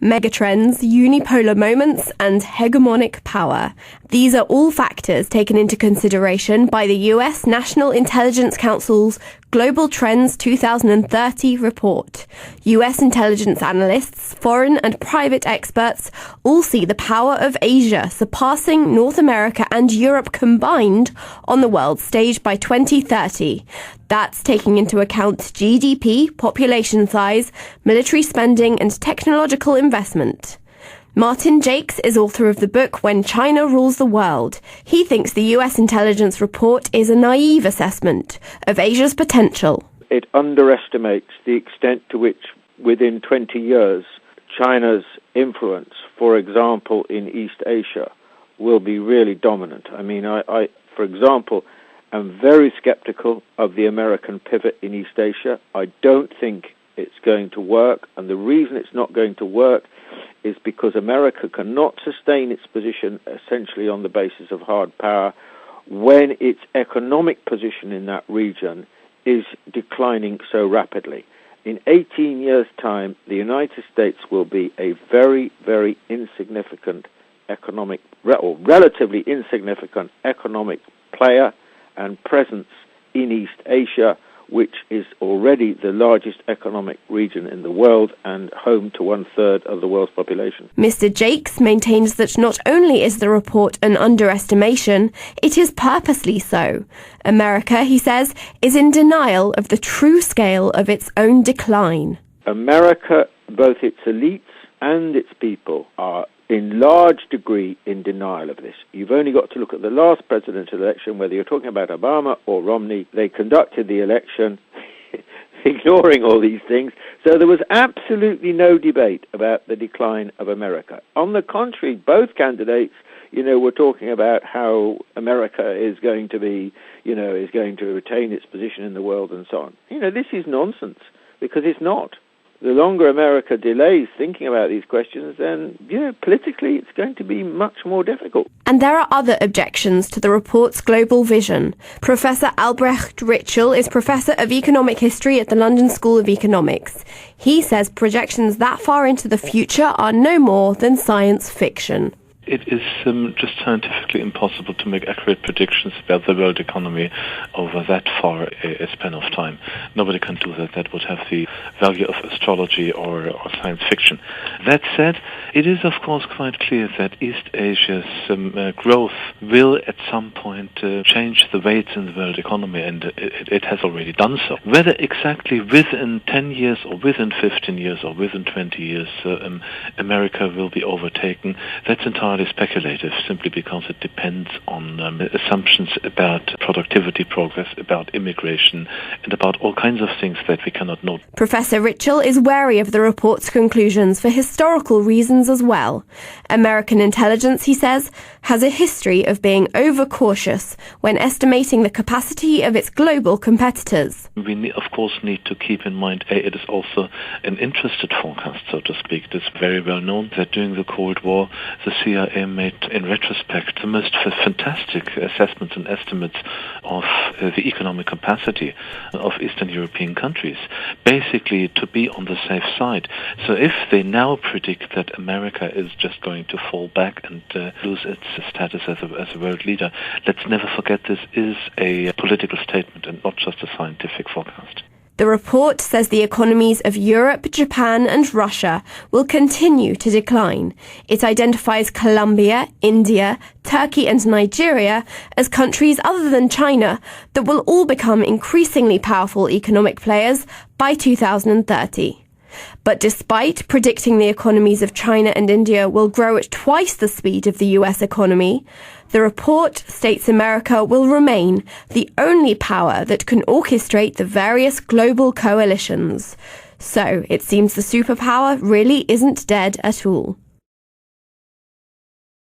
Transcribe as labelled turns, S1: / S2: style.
S1: Megatrends, unipolar moments, and hegemonic power. These are all factors taken into consideration by the US National Intelligence Council's Global Trends 2030 report. US intelligence analysts, foreign and private experts all see the power of Asia surpassing North America and Europe combined on the world stage by 2030. That's taking into account GDP, population size, military spending, and technological investment. Martin Jakes is author of the book When China Rules the World. He thinks the US intelligence report is a naive assessment of Asia's potential.
S2: It underestimates the extent to which, within 20 years, China's influence, for example, in East Asia, will be really dominant. I mean, I for example, am very skeptical of the American pivot in East Asia. I don't think it's going to work, and the reason it's not going to work is because America cannot sustain its position essentially on the basis of hard power when its economic position in that region is declining so rapidly. In 18 years' time, the United States will be a very, very insignificant economic, or relatively insignificant economic player and presence in East Asia, which is already the largest economic region in the world and home to 1/3 of the world's population.
S1: Mr. Jakes maintains that not only is the report an underestimation, it is purposely so. America, he says, is in denial of the true scale of its own decline.
S2: America, both its elites and its people, are in large degree in denial of this. You've only got to look at the last presidential election, whether you're talking about Obama or Romney. They conducted the election ignoring all these things. So there was absolutely no debate about the decline of America. On the contrary, both candidates, were talking about how America is going to be, is going to retain its position in the world and so on. This is nonsense, because it's not. The longer America delays thinking about these questions, then, politically it's going to be much more difficult.
S1: And there are other objections to the report's global vision. Professor Albrecht Ritschl is Professor of Economic History at the London School of Economics. He says projections that far into the future are no more than science fiction.
S3: It is just scientifically impossible to make accurate predictions about the world economy over that far a span of time. Nobody can do that. That would have the value of astrology or science fiction. That said, it is of course quite clear that East Asia's growth will at some point change the weights in the world economy, and it has already done so. Whether exactly within 10 years or within 15 years or within 20 years America will be overtaken, that's entirely speculative, simply because it depends on assumptions about productivity progress, about immigration, and about all kinds of things that we cannot know.
S1: Professor Ritschl is wary of the report's conclusions for historical reasons as well. American intelligence, he says, has a history of being overcautious when estimating the capacity of its global competitors.
S3: We, of course, need to keep in mind, it is also an interested forecast, so to speak. It is very well known that during the Cold War, the CIA made, in retrospect, the most fantastic assessments and estimates of the economic capacity of Eastern European countries, basically to be on the safe side. So if they now predict that America is just going to fall back and lose its status as a world leader, let's never forget this is a political statement and not just a scientific forecast.
S1: The report says the economies of Europe, Japan and Russia will continue to decline. It identifies Colombia, India, Turkey and Nigeria as countries other than China that will all become increasingly powerful economic players by 2030. But despite predicting the economies of China and India will grow at twice the speed of the US economy, the report states America will remain the only power that can orchestrate the various global coalitions. So it seems the superpower really isn't dead at all.